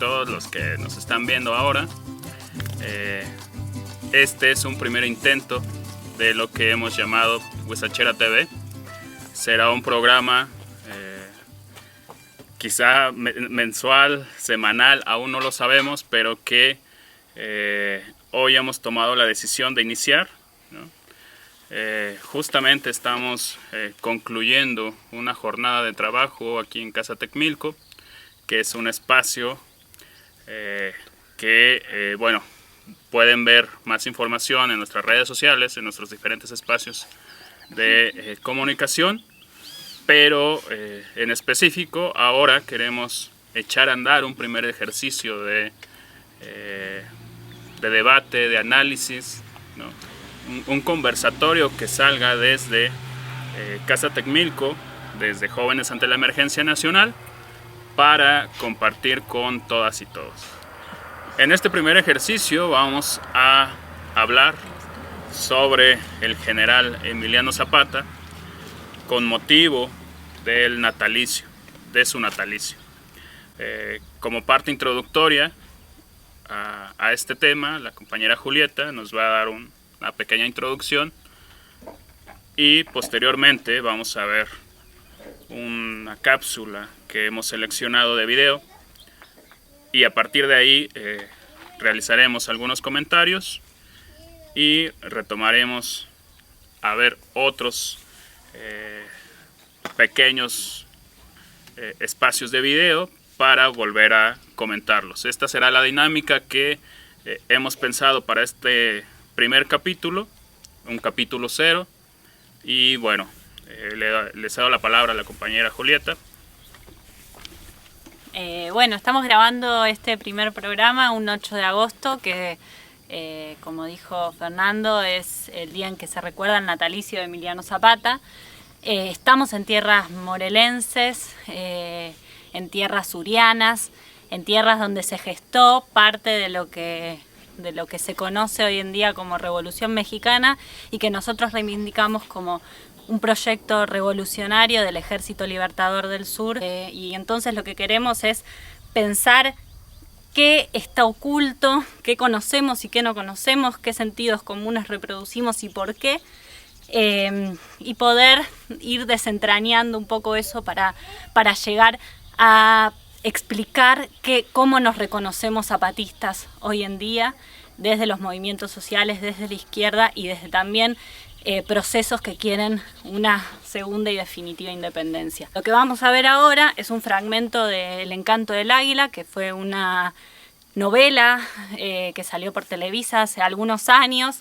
todos los que nos están viendo ahora. Este es un primer intento de lo que hemos llamado Huizachera TV. Será un programa quizá mensual, semanal, aún no lo sabemos, pero que hoy hemos tomado la decisión de iniciar, ¿no? Justamente estamos concluyendo una jornada de trabajo aquí en Casa Tecmilco, que es un espacio que, bueno, pueden ver más información en nuestras redes sociales, en nuestros diferentes espacios de comunicación, pero en específico ahora queremos echar a andar un primer ejercicio de debate, de análisis, ¿no? Un conversatorio que salga desde Casa Tecmilco, desde Jóvenes ante la Emergencia Nacional, para compartir con todas y todos. En este primer ejercicio vamos a hablar sobre el general Emiliano Zapata con motivo del natalicio, de su natalicio. Como parte introductoria a este tema, la compañera Julieta nos va a dar una pequeña introducción y posteriormente vamos a ver una cápsula que hemos seleccionado de video y a partir de ahí realizaremos algunos comentarios y retomaremos a ver otros pequeños espacios de video para volver a comentarlos. Esta será la dinámica que hemos pensado para este primer capítulo, un capítulo 0, y bueno, les cedo la palabra a la compañera Julieta. Bueno, estamos grabando este primer programa un 8 de agosto, que como dijo Fernando, es el día en que se recuerda el natalicio de Emiliano Zapata. Estamos en tierras morelenses, en tierras surianas, en tierras donde se gestó parte de lo que se conoce hoy en día como Revolución Mexicana y que nosotros reivindicamos como un proyecto revolucionario del Ejército Libertador del Sur. Y entonces lo que queremos es pensar qué está oculto, qué conocemos y qué no conocemos, qué sentidos comunes reproducimos y por qué. Y poder ir desentrañando un poco eso para llegar a explicar cómo nos reconocemos zapatistas hoy en día, desde los movimientos sociales, desde la izquierda y desde también procesos que quieren una segunda y definitiva independencia. Lo que vamos a ver ahora es un fragmento de El encanto del águila, que fue una novela que salió por Televisa hace algunos años.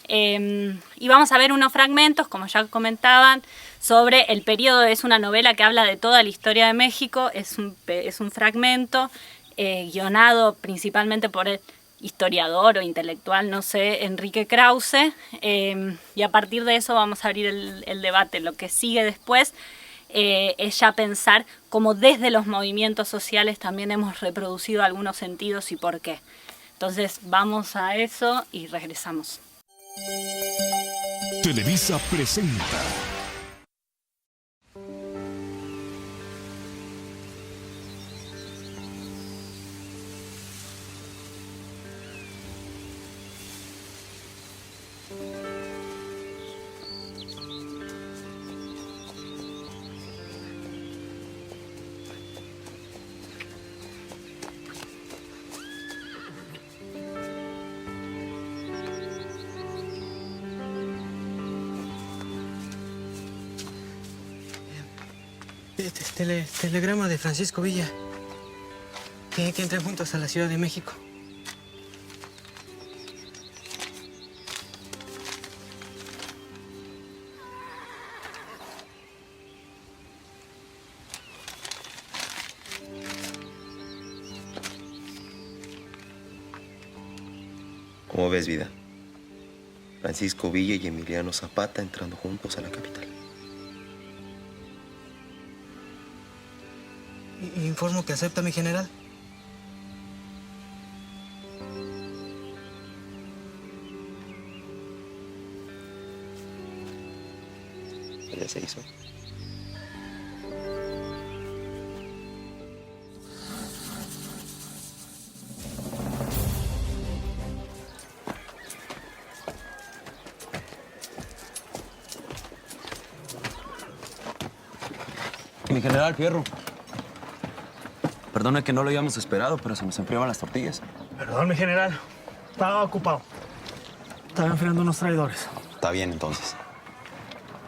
Y vamos a ver unos fragmentos, como ya comentaban, sobre el periodo. Es una novela que habla de toda la historia de México, es un fragmento guionado principalmente por el historiador o intelectual, no sé, Enrique Krause, y a partir de eso vamos a abrir el debate. Lo que sigue después es ya pensar cómo desde los movimientos sociales también hemos reproducido algunos sentidos y por qué. Entonces vamos a eso y regresamos. Televisa presenta telegrama de Francisco Villa, que entren juntos a la Ciudad de México. ¿Cómo ves, vida? Francisco Villa y Emiliano Zapata entrando juntos a la capital. Informo que acepta, mi general. Ya se hizo. Mi general Fierro. Perdone que no lo hayamos esperado, pero se nos enfriaban las tortillas. Perdón, mi general. Estaba ocupado. Estaba enfriando unos traidores. Está bien, entonces.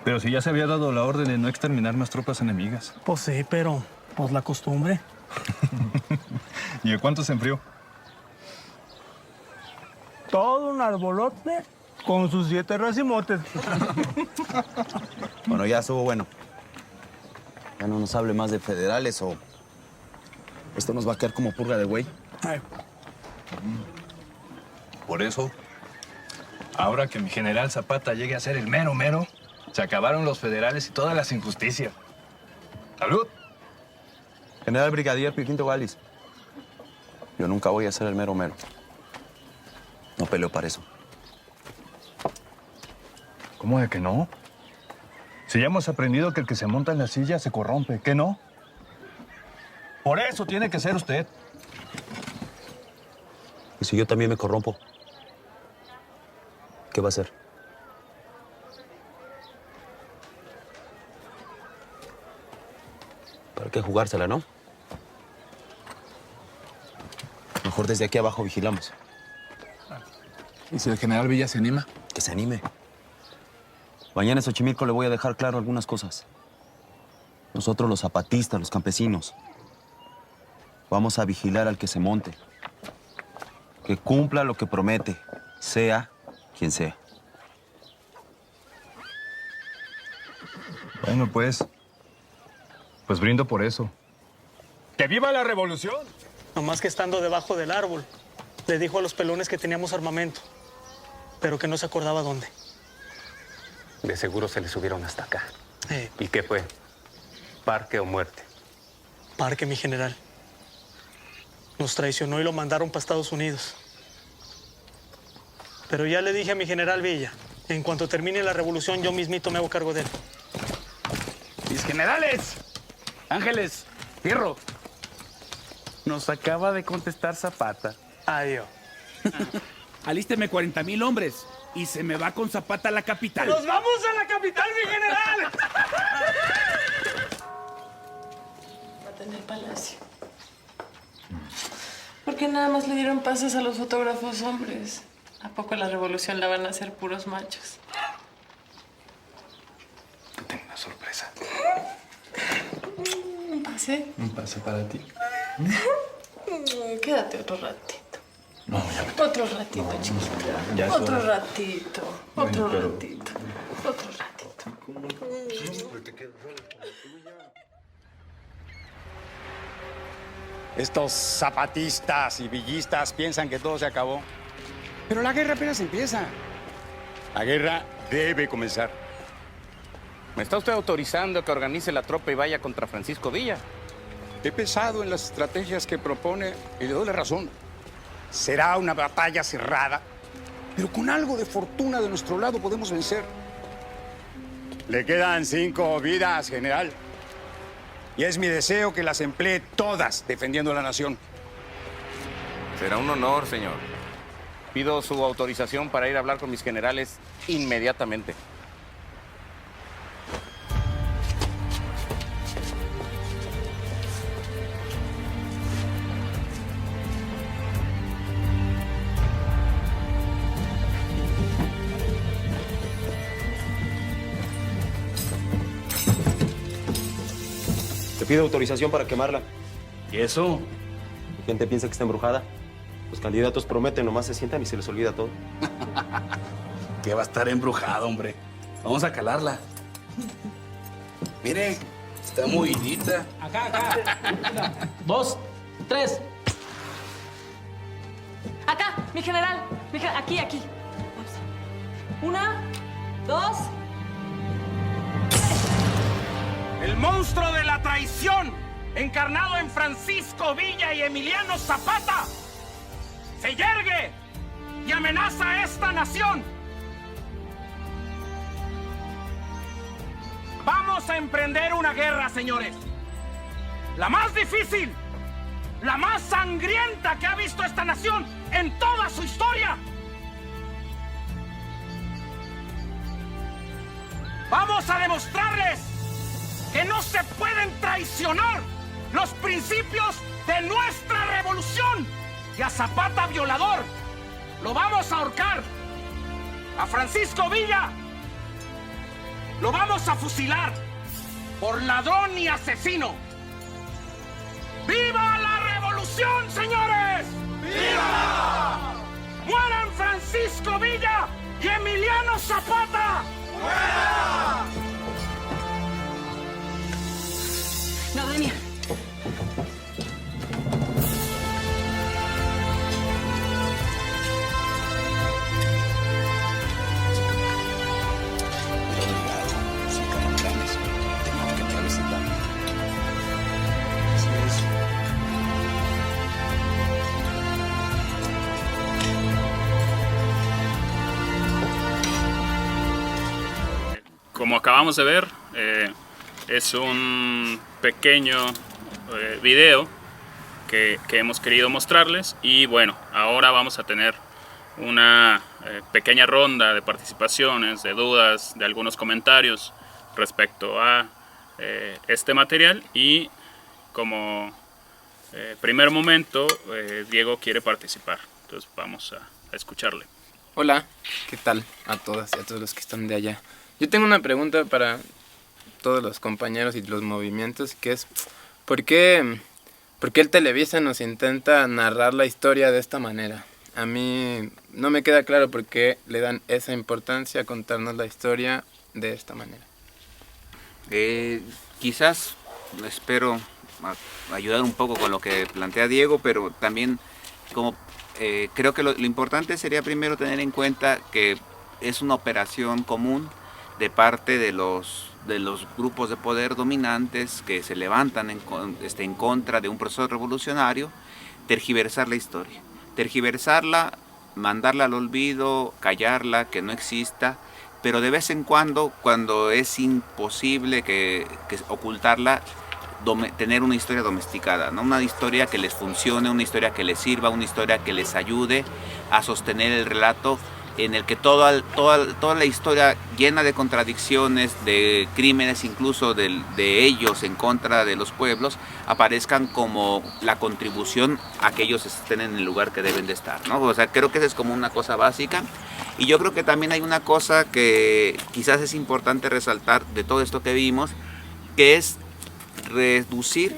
Pero si ya se había dado la orden de no exterminar más tropas enemigas. Pues sí, pero pues la costumbre. ¿Y a cuánto se enfrió? Todo un arbolote con sus 7 racimotes. Bueno, ya estuvo bueno. Ya no nos hable más de federales o esto nos va a quedar como purga de güey. Ay, Por eso, ahora que mi general Zapata llegue a ser el mero mero, se acabaron los federales y todas las injusticias. ¡Salud! General Brigadier Piquinto Galis. Yo nunca voy a ser el mero mero. No peleo para eso. ¿Cómo de que no? Si ya hemos aprendido que el que se monta en la silla se corrompe, ¿qué no? Por eso tiene que ser usted. ¿Y si yo también me corrompo? ¿Qué va a hacer? ¿Para qué jugársela, no? Mejor desde aquí abajo vigilamos. ¿Y si el general Villa se anima? Que se anime. Mañana en Xochimilco le voy a dejar claro algunas cosas. Nosotros, los zapatistas, los campesinos, vamos a vigilar al que se monte. Que cumpla lo que promete, sea quien sea. Bueno, pues brindo por eso. ¡Que viva la revolución! nomás que estando debajo del árbol, le dijo a los pelones que teníamos armamento, pero que no se acordaba dónde. De seguro se le subieron hasta acá. ¿Y qué fue? ¿Parque o muerte? Parque, mi general. Nos traicionó y lo mandaron para Estados Unidos. Pero ya le dije a mi general Villa, en cuanto termine la revolución, yo mismito me hago cargo de él. Mis generales, Ángeles, Fierro, nos acaba de contestar Zapata. Adiós. Alísteme 40,000 hombres y se me va con Zapata a la capital. ¡Nos vamos a la capital, mi general! En el palacio. ¿Por qué nada más le dieron pases a los fotógrafos hombres? ¿A poco la revolución la van a hacer puros machos? Tengo una sorpresa. ¿Un pase? Un pase para ti. Quédate otro ratito. No, ya me tengo. Otro ratito, chiquito. Ya es Otro hora. ratito. Bueno, Otro pero- ratito. Otro ratito. Estos zapatistas y villistas piensan que todo se acabó. Pero la guerra apenas empieza. La guerra debe comenzar. ¿Me está usted autorizando que organice la tropa y vaya contra Francisco Villa? He pensado en las estrategias que propone y le doy la razón. Será una batalla cerrada, pero con algo de fortuna de nuestro lado podemos vencer. Le quedan 5 vidas, general. Y es mi deseo que las emplee todas defendiendo a la nación. Será un honor, señor. Pido su autorización para ir a hablar con mis generales inmediatamente. Te pido autorización para quemarla. ¿Y eso? ¿La gente piensa que está embrujada? Los candidatos prometen, nomás se sientan y se les olvida todo. Que va a estar embrujado, hombre. Vamos a calarla. Mire, está movidita. Acá. 1, 2, 3. Acá, mi general. Aquí. 1, 2. El monstruo de la traición, encarnado en Francisco Villa y Emiliano Zapata, se yergue y amenaza a esta nación. Vamos a emprender una guerra, señores. La más difícil, la más sangrienta que ha visto esta nación en toda su historia. Vamos a demostrarles que no se pueden traicionar los principios de nuestra revolución. Y a Zapata, violador, lo vamos a ahorcar. A Francisco Villa lo vamos a fusilar por ladrón y asesino. ¡Viva la revolución, señores! ¡Viva! ¡Mueran Francisco Villa y Emiliano Zapata! ¡Muera! No, Daniel. Como acabamos de ver, es un pequeño video que hemos querido mostrarles, y bueno, ahora vamos a tener una pequeña ronda de participaciones, de dudas, de algunos comentarios respecto a este material, y como primer momento Diego quiere participar, entonces vamos a escucharle. Hola, ¿qué tal a todas y a todos los que están de allá? Yo tengo una pregunta para todos los compañeros y los movimientos, que es ¿por qué el Televisa nos intenta narrar la historia de esta manera? A mí no me queda claro por qué le dan esa importancia a contarnos la historia de esta manera. Quizás espero ayudar un poco con lo que plantea Diego, pero también como creo que lo importante sería primero tener en cuenta que es una operación común de parte de los grupos de poder dominantes que se levantan en contra de un proceso revolucionario, tergiversar la historia, tergiversarla, mandarla al olvido, callarla, que no exista, pero de vez en cuando es imposible que ocultarla, tener una historia domesticada, ¿no? Una historia que les funcione, una historia que les sirva, una historia que les ayude a sostener el relato, en el que toda la historia llena de contradicciones, de crímenes incluso de ellos en contra de los pueblos, aparezcan como la contribución a que ellos estén en el lugar que deben de estar, ¿no? O sea, creo que esa es como una cosa básica. Y yo creo que también hay una cosa que quizás es importante resaltar de todo esto que vimos, que es reducir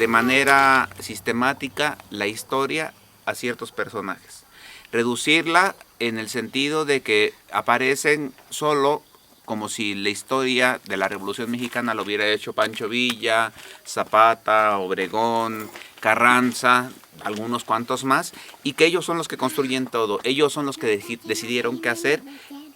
de manera sistemática la historia a ciertos personajes. Reducirla en el sentido de que aparecen solo como si la historia de la Revolución Mexicana lo hubiera hecho Pancho Villa, Zapata, Obregón, Carranza, algunos cuantos más, y que ellos son los que construyen todo, ellos son los que decidieron qué hacer,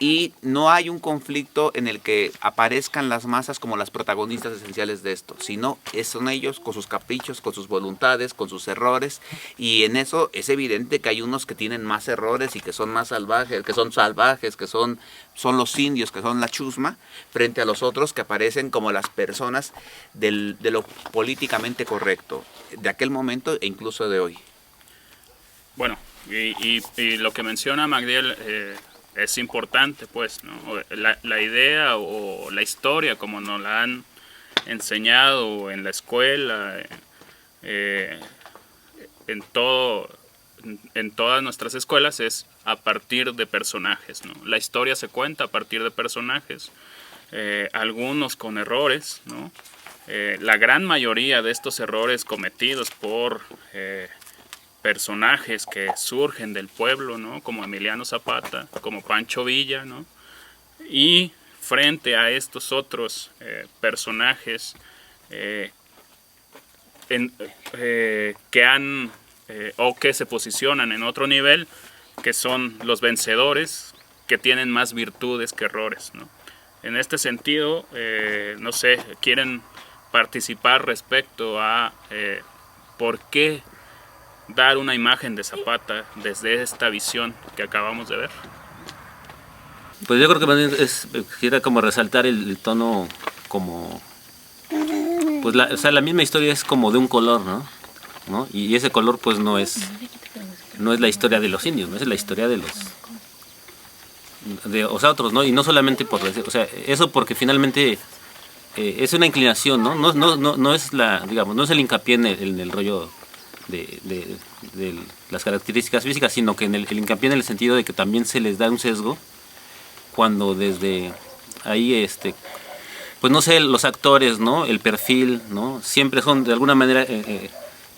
y no hay un conflicto en el que aparezcan las masas como las protagonistas esenciales de esto, sino son ellos con sus caprichos, con sus voluntades, con sus errores, y en eso es evidente que hay unos que tienen más errores y que son más salvajes, que son los indios, que son la chusma, frente a los otros que aparecen como las personas de lo políticamente correcto, de aquel momento e incluso de hoy. Bueno, y lo que menciona Magdiel es importante, pues, ¿no? La idea o la historia como nos la han enseñado en la escuela, en todas nuestras escuelas, es a partir de personajes, ¿no? La historia se cuenta a partir de personajes, algunos con errores, ¿no? La gran mayoría de estos errores cometidos por personajes que surgen del pueblo, ¿no? Como Emiliano Zapata, como Pancho Villa, ¿no? Y frente a estos otros personajes que han o que se posicionan en otro nivel, que son los vencedores, que tienen más virtudes que errores, ¿no? En este sentido, no sé, quieren participar respecto a por qué dar una imagen de Zapata desde esta visión que acabamos de ver. Pues yo creo que más bien quisiera como resaltar el tono como, pues la misma historia es como de un color, ¿no? Y ese color pues no es la historia de los indios, no es la historia de otros, ¿no? Y no solamente por decir, o sea, eso porque finalmente es una inclinación, ¿no? No es la, digamos, no es el hincapié en el rollo de las características físicas, sino que el hincapié en el sentido de que también se les da un sesgo cuando desde ahí, pues no sé, los actores, ¿no? El perfil, ¿no? Siempre son de alguna manera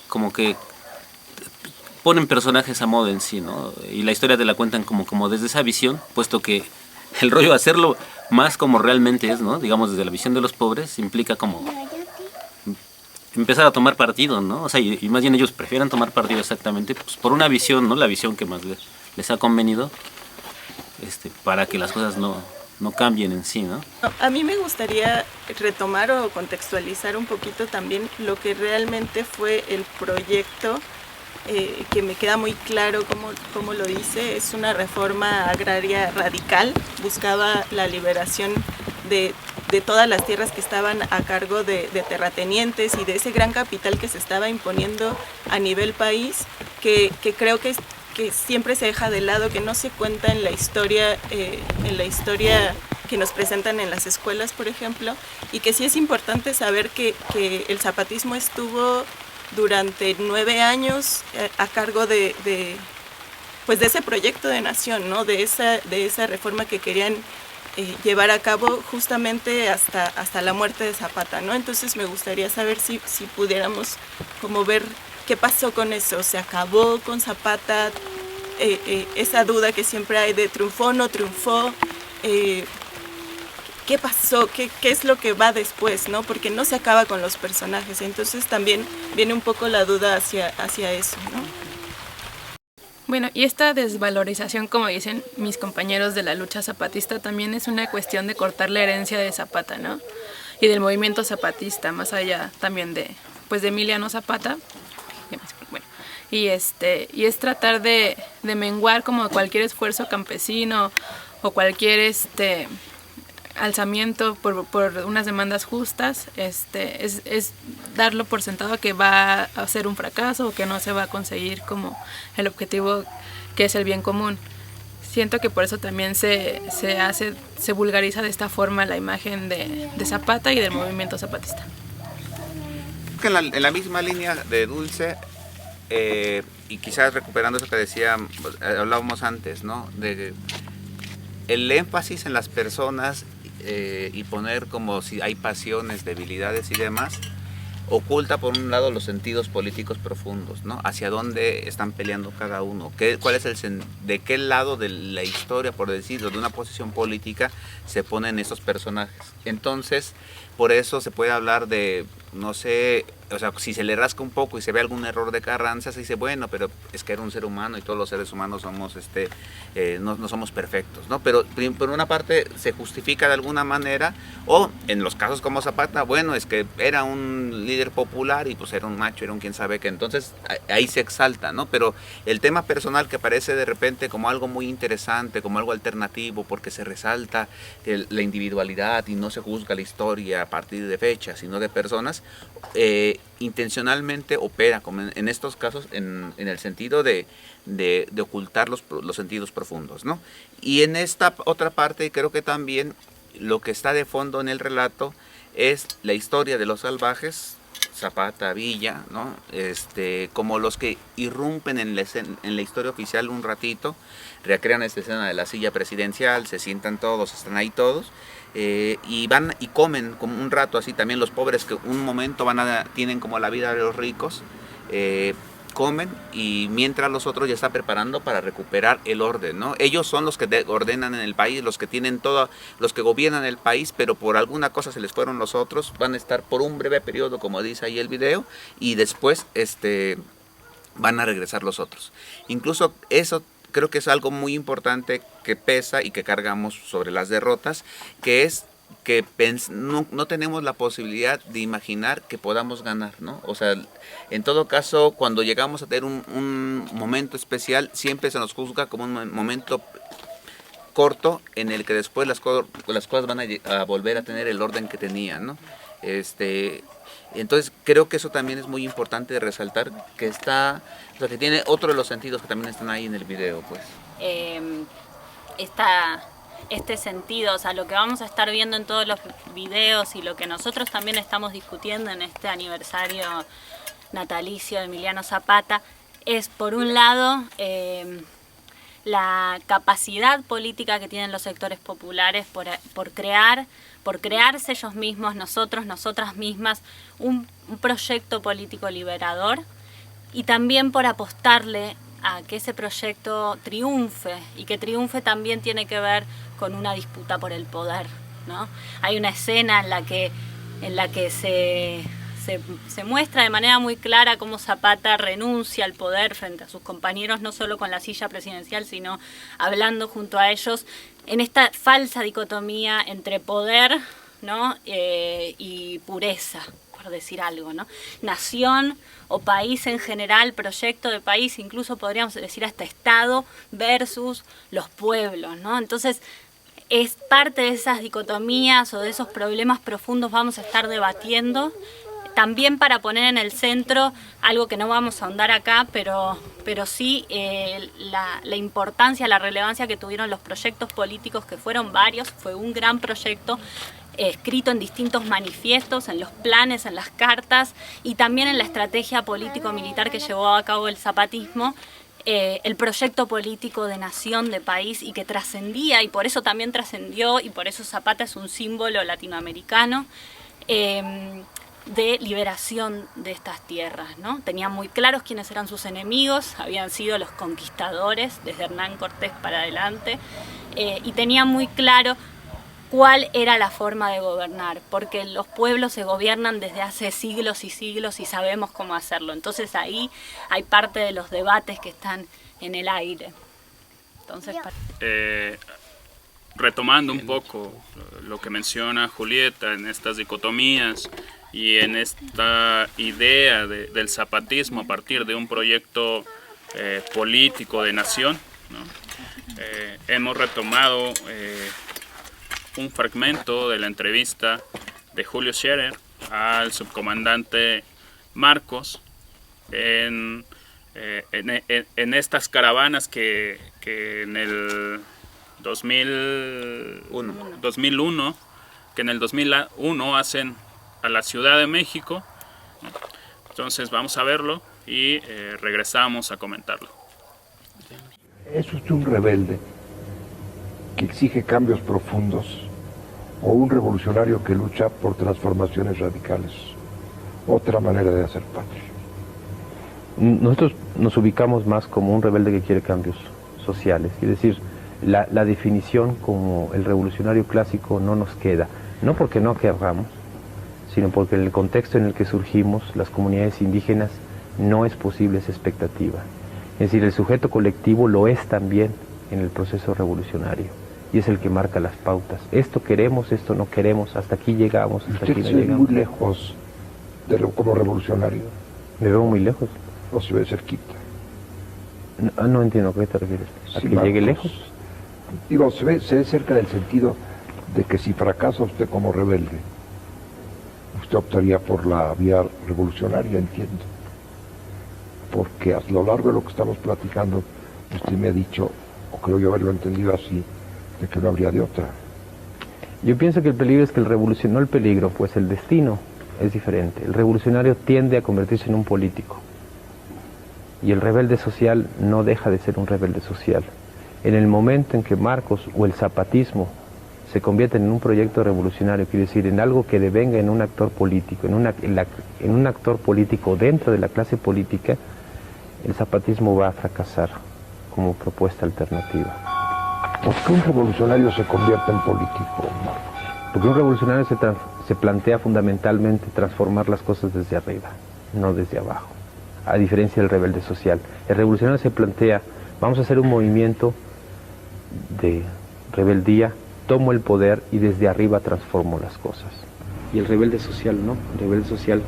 como que ponen personajes a modo en sí, ¿no? Y la historia te la cuentan como desde esa visión, puesto que el rollo de hacerlo más como realmente es, ¿no? Digamos, desde la visión de los pobres, implica como empezar a tomar partido, ¿no? O sea, y más bien ellos prefieren tomar partido exactamente pues, por una visión, ¿no? La visión que más les ha convenido, para que las cosas no cambien en sí, ¿no? A mí me gustaría retomar o contextualizar un poquito también lo que realmente fue el proyecto, que me queda muy claro cómo lo dice. Es una reforma agraria radical, buscaba la liberación de todas las tierras que estaban a cargo de terratenientes y de ese gran capital que se estaba imponiendo a nivel país, que creo que siempre se deja de lado, que no se cuenta en la historia que nos presentan en las escuelas, por ejemplo, y que sí es importante saber que el zapatismo estuvo durante 9 años a cargo de ese proyecto de nación, ¿no? de esa reforma que querían llevar a cabo justamente hasta la muerte de Zapata, ¿no? Entonces me gustaría saber si pudiéramos como ver qué pasó con eso. ¿Se acabó con Zapata? Esa duda que siempre hay de triunfó o no triunfó. ¿Qué pasó? ¿Qué es lo que va después, ¿no? Porque no se acaba con los personajes. Entonces también viene un poco la duda hacia eso, ¿no? Bueno, y esta desvalorización, como dicen mis compañeros de la lucha zapatista, también es una cuestión de cortar la herencia de Zapata, ¿no? Y del movimiento zapatista, más allá también de Emiliano Zapata. Bueno, y es tratar de menguar como cualquier esfuerzo campesino o cualquier alzamiento por unas demandas justas, es darlo por sentado que va a ser un fracaso o que no se va a conseguir como el objetivo que es el bien común. Siento que por eso también se vulgariza de esta forma la imagen de Zapata y del movimiento zapatista. En la misma línea de Dulce, y quizás recuperando eso que decía, hablábamos antes, ¿no? De el énfasis en las personas y poner como si hay pasiones, debilidades y demás, oculta por un lado los sentidos políticos profundos, ¿no? Hacia dónde están peleando cada uno, cuál es de qué lado de la historia, por decirlo, de una posición política se ponen esos personajes. Entonces, por eso se puede hablar de, no sé, o sea, si se le rasca un poco y se ve algún error de Carranza, se dice, bueno, pero es que era un ser humano y todos los seres humanos somos, no somos perfectos, ¿no? Pero por una parte se justifica de alguna manera, o en los casos como Zapata, bueno, es que era un líder popular y pues era un macho, era un quién sabe qué, entonces ahí se exalta, ¿no? Pero el tema personal que aparece de repente como algo muy interesante, como algo alternativo, porque se resalta la individualidad y no se juzga la historia a partir de fechas, sino de personas, intencionalmente opera, como en estos casos, en el sentido de ocultar los sentidos profundos, ¿no? Y en esta otra parte creo que también lo que está de fondo en el relato es la historia de los salvajes, Zapata, Villa, ¿no? Como los que irrumpen en la historia oficial un ratito, recrean esta escena de la silla presidencial, se sientan todos, están ahí todos, y van y comen como un rato así. También los pobres que un momento tienen como la vida de los ricos, comen, y mientras los otros ya están preparando para recuperar el orden, ¿no? Ellos son los que ordenan en el país, los que tienen los que gobiernan el país, pero por alguna cosa se les fueron los otros, van a estar por un breve periodo, como dice ahí el video, y después van a regresar los otros. Incluso eso creo que es algo muy importante que pesa y que cargamos sobre las derrotas, que es que no tenemos la posibilidad de imaginar que podamos ganar, ¿no? O sea, en todo caso, cuando llegamos a tener un momento especial, siempre se nos juzga como un momento corto en el que después las cosas van a volver a tener el orden que tenían, ¿no? Entonces creo que eso también es muy importante de resaltar, que que tiene otro de los sentidos que también están ahí en el video, pues. este sentido, o sea, lo que vamos a estar viendo en todos los videos y lo que nosotros también estamos discutiendo en este aniversario natalicio de Emiliano Zapata es, por un lado, la capacidad política que tienen los sectores populares por crearse ellos mismos, nosotras mismas, un proyecto político liberador, y también por apostarle a que ese proyecto triunfe, y que triunfe también tiene que ver con una disputa por el poder, ¿no? Hay una escena en la que se muestra de manera muy clara cómo Zapata renuncia al poder frente a sus compañeros, no solo con la silla presidencial, sino hablando junto a ellos en esta falsa dicotomía entre poder, ¿no? Y pureza, por decir algo, ¿no? Nación o país en general, proyecto de país, incluso podríamos decir hasta Estado versus los pueblos, ¿no? Entonces, es parte de esas dicotomías o de esos problemas profundos vamos a estar debatiendo, también para poner en el centro algo que no vamos a ahondar acá, pero sí la importancia, la relevancia que tuvieron los proyectos políticos, que fueron varios, fue un gran proyecto escrito en distintos manifiestos, en los planes, en las cartas y también en la estrategia político-militar que llevó a cabo el zapatismo, el proyecto político de nación, de país, y que trascendía, y por eso también trascendió, y por eso Zapata es un símbolo latinoamericano, de liberación de estas tierras, ¿no? Tenían muy claros quiénes eran sus enemigos, habían sido los conquistadores, desde Hernán Cortés para adelante, y tenían muy claro cuál era la forma de gobernar, porque los pueblos se gobiernan desde hace siglos y siglos y sabemos cómo hacerlo. Entonces ahí hay parte de los debates que están en el aire. Entonces, retomando un poco lo que menciona Julieta en estas dicotomías y en esta idea del zapatismo a partir de un proyecto político de nación, ¿no? Hemos retomado un fragmento de la entrevista de Julio Scherer al subcomandante Marcos en estas caravanas que en el 2001 hacen a la Ciudad de México. Entonces vamos a verlo y regresamos a comentarlo. ¿Es usted un rebelde que exige cambios profundos o un revolucionario que lucha por transformaciones radicales? Otra manera de hacer patria. Nosotros nos ubicamos más como un rebelde que quiere cambios sociales, es decir, la definición como el revolucionario clásico no nos queda, no porque no querramos, sino porque en el contexto en el que surgimos, las comunidades indígenas, no es posible esa expectativa. Es decir, el sujeto colectivo lo es también en el proceso revolucionario, y es el que marca las pautas. Esto queremos, esto no queremos, hasta aquí llegamos, hasta aquí no llegamos. ¿Usted se ve muy lejos como revolucionario? ¿Me veo muy lejos? ¿O se ve cerquita? No entiendo a qué te refieres. ¿A sí, que llegue lejos? Digo, se ve cerca del sentido de que si fracasa usted como rebelde, usted optaría por la vía revolucionaria, entiendo. Porque a lo largo de lo que estamos platicando, usted me ha dicho, o creo yo haberlo entendido así, de que no habría de otra. Yo pienso que el peligro es que el revolucionario, no el peligro, pues el destino es diferente. El revolucionario tiende a convertirse en un político. Y el rebelde social no deja de ser un rebelde social. En el momento en que Marcos o el zapatismo se convierten en un proyecto revolucionario, quiere decir, en algo que devenga en un actor político, en un actor político dentro de la clase política, el zapatismo va a fracasar como propuesta alternativa. ¿Por qué un revolucionario se convierte en político, Marcos? Porque un revolucionario se plantea fundamentalmente transformar las cosas desde arriba, no desde abajo, a diferencia del rebelde social. El revolucionario se plantea, vamos a hacer un movimiento de rebeldía, tomo el poder y desde arriba transformo las cosas. Y el rebelde social no, el rebelde social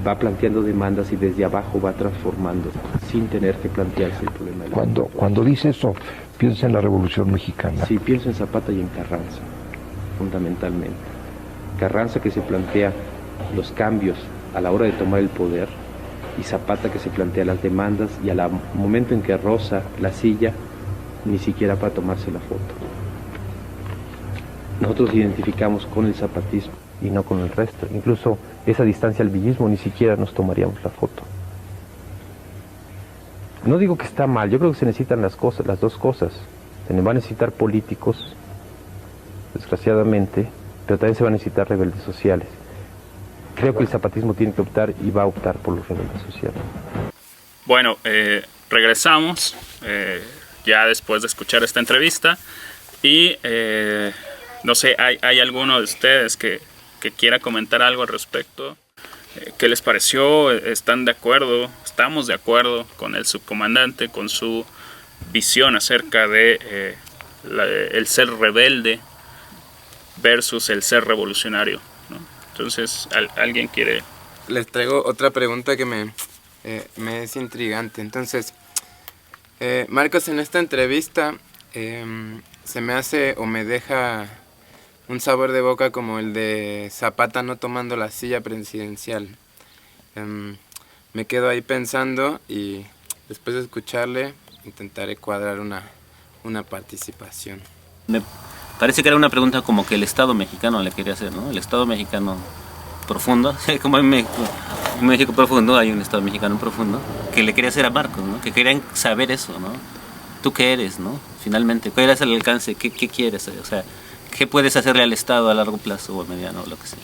va planteando demandas y desde abajo va transformando, sin tener que plantearse el problema. Cuando dice eso, piensa en la Revolución Mexicana. Sí, pienso en Zapata y en Carranza, fundamentalmente. Carranza, que se plantea los cambios a la hora de tomar el poder, y Zapata, que se plantea las demandas y al momento en que roza la silla, ni siquiera para tomarse la foto. nosotros identificamos con el zapatismo y no con el resto. Incluso esa distancia al villismo ni siquiera nos tomaríamos la foto. No digo que está mal, yo creo que se necesitan las dos cosas. Se va a necesitar políticos, desgraciadamente, pero también se van a necesitar rebeldes sociales. Creo que el zapatismo tiene que optar y va a optar por los rebeldes sociales. Bueno, regresamos ya después de escuchar esta entrevista y no sé, ¿hay alguno de ustedes que quiera comentar algo al respecto? ¿Qué les pareció? ¿Están de acuerdo? ¿Estamos de acuerdo con el subcomandante, con su visión acerca de el ser rebelde versus el ser revolucionario, ¿no? Entonces, ¿alguien quiere? Les traigo otra pregunta que me es intrigante. Entonces, Marcos, en esta entrevista se me hace o me deja un sabor de boca como el de Zapata no tomando la silla presidencial. Me quedo ahí pensando y después de escucharle intentaré cuadrar una participación. Me parece que era una pregunta como que el Estado mexicano le quería hacer, ¿no? El Estado mexicano profundo, como en México profundo hay un Estado mexicano profundo, que le quería hacer a Marcos, ¿no? Que querían saber eso, ¿no? ¿Tú qué eres, no? Finalmente, ¿cuál es el alcance? ¿Qué quieres? O sea, ¿qué puedes hacerle al Estado a largo plazo o a mediano o lo que sea?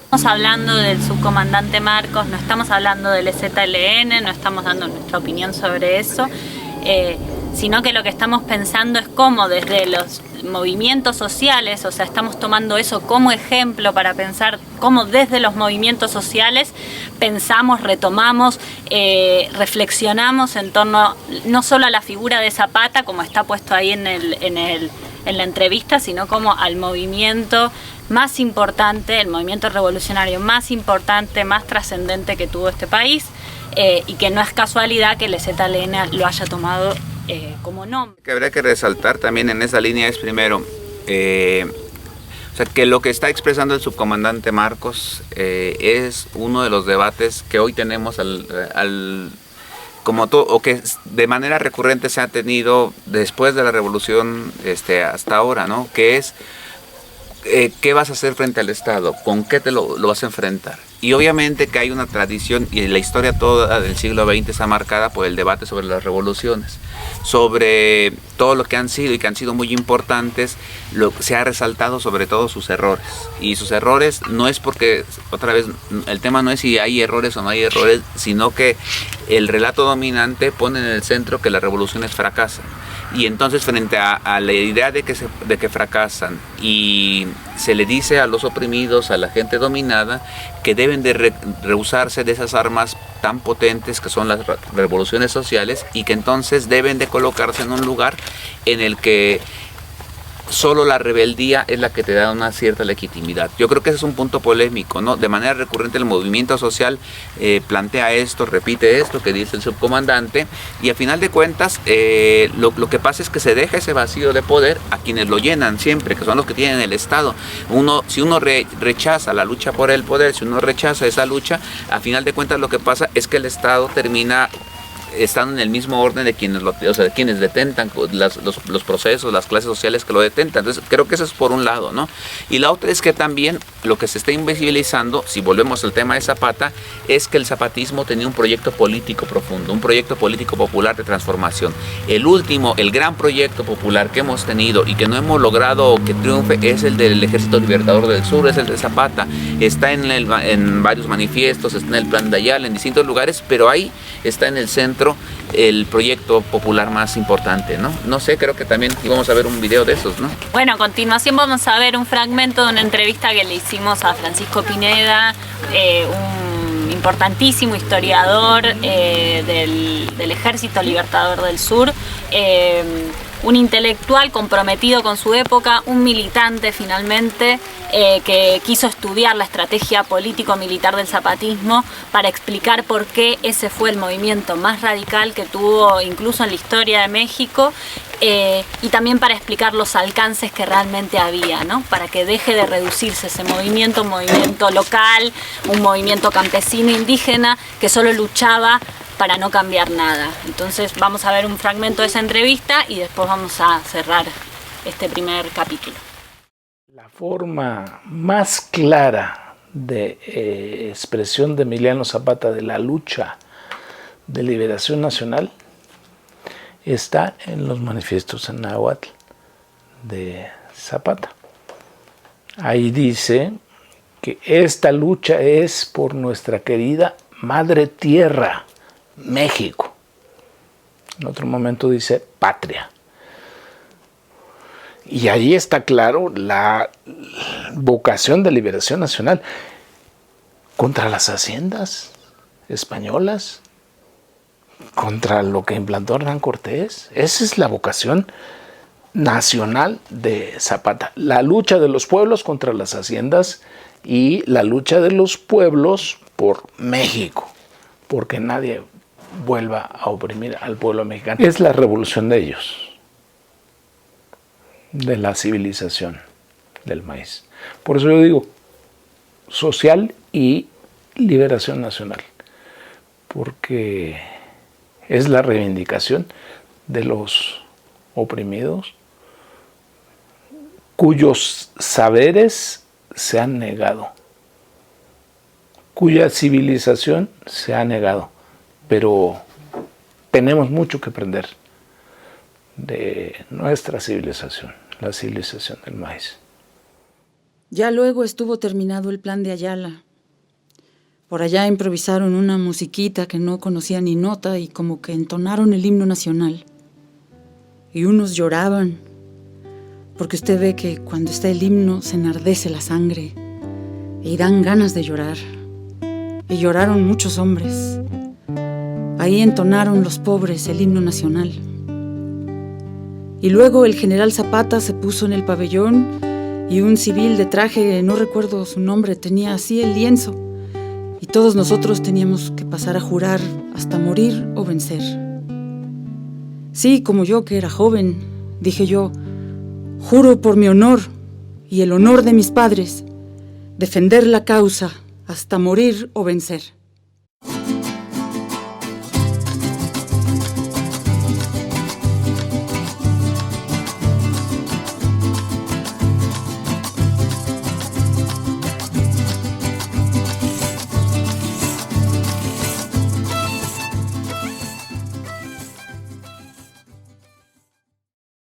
Estamos hablando del subcomandante Marcos, no estamos hablando del EZLN, no estamos dando nuestra opinión sobre eso, sino que lo que estamos pensando es cómo desde los movimientos sociales, o sea, estamos tomando eso como ejemplo para pensar cómo desde los movimientos sociales pensamos, retomamos, reflexionamos en torno no solo a la figura de Zapata, como está puesto ahí en la entrevista, sino como al movimiento más importante, el movimiento revolucionario más importante, más trascendente que tuvo este país, y que no es casualidad que el EZLN lo haya tomado como nombre. Lo que habría que resaltar también en esa línea es primero, o sea, que lo que está expresando el subcomandante Marcos es uno de los debates que hoy tenemos o que de manera recurrente se ha tenido después de la revolución hasta ahora, ¿no? Que es ¿qué vas a hacer frente al Estado? ¿Con qué te lo vas a enfrentar? Y obviamente que hay una tradición y la historia toda del siglo XX está marcada por el debate sobre las revoluciones, sobre todo lo que han sido y que han sido muy importantes. Se ha resaltado sobre todo sus errores, y sus errores no es porque, otra vez, el tema no es si hay errores o no hay errores, sino que el relato dominante pone en el centro que las revoluciones fracasan. Y entonces frente a la idea de que fracasan y se le dice a los oprimidos, a la gente dominada, que deben de rehusarse de esas armas tan potentes que son las revoluciones sociales, y que entonces deben de colocarse en un lugar en el que solo la rebeldía es la que te da una cierta legitimidad. Yo creo que ese es un punto polémico, ¿no? De manera recurrente el movimiento social plantea esto, repite esto que dice el subcomandante, y a final de cuentas lo que pasa es que se deja ese vacío de poder a quienes lo llenan siempre, que son los que tienen el Estado. Si uno rechaza la lucha por el poder, si uno rechaza esa lucha, a final de cuentas lo que pasa es que el Estado termina están en el mismo orden de quienes detentan los procesos, las clases sociales que lo detentan. Entonces creo que eso es por un lado, ¿no? Y la otra es que también lo que se está invisibilizando, si volvemos al tema de Zapata, es que el zapatismo tenía un proyecto político profundo, un proyecto político popular de transformación. El gran proyecto popular que hemos tenido y que no hemos logrado que triunfe es el del Ejército Libertador del Sur, es el de Zapata. Está en varios manifiestos, está en el Plan de Ayala, en distintos lugares, pero ahí está en el centro el proyecto popular más importante, ¿no? No sé, creo que también íbamos a ver un video de esos, ¿no? Bueno, a continuación vamos a ver un fragmento de una entrevista que le hicimos a Francisco Pineda, un importantísimo historiador del Ejército Libertador del Sur, un intelectual comprometido con su época, un militante finalmente que quiso estudiar la estrategia político-militar del zapatismo para explicar por qué ese fue el movimiento más radical que tuvo incluso en la historia de México, y también para explicar los alcances que realmente había, ¿no? Para que deje de reducirse ese movimiento, un movimiento local, un movimiento campesino indígena que solo luchaba para no cambiar nada. Entonces vamos a ver un fragmento de esa entrevista y después vamos a cerrar este primer capítulo. La forma más clara de expresión de Emiliano Zapata de la lucha de liberación nacional está en los manifiestos en náhuatl de Zapata. Ahí dice que esta lucha es por nuestra querida madre tierra, México. En otro momento dice patria. Y ahí está claro la vocación de liberación nacional contra las haciendas españolas, contra lo que implantó Hernán Cortés. Esa es la vocación nacional de Zapata. La lucha de los pueblos contra las haciendas y la lucha de los pueblos por México, porque nadie vuelva a oprimir al pueblo mexicano. Es la revolución de ellos, de la civilización del maíz. Por eso yo digo social y liberación nacional, porque es la reivindicación de los oprimidos cuyos saberes se han negado, cuya civilización se ha negado, pero tenemos mucho que aprender de nuestra civilización, la civilización del maíz. Ya luego estuvo terminado el plan de Ayala. Por allá improvisaron una musiquita que no conocía ni nota y como que entonaron el himno nacional. Y unos lloraban, porque usted ve que cuando está el himno se enardece la sangre y dan ganas de llorar. Y lloraron muchos hombres. Ahí entonaron los pobres el himno nacional. Y luego el general Zapata se puso en el pabellón y un civil de traje, no recuerdo su nombre, tenía así el lienzo. Y todos nosotros teníamos que pasar a jurar hasta morir o vencer. Sí, como yo que era joven, dije yo, juro por mi honor y el honor de mis padres, defender la causa hasta morir o vencer.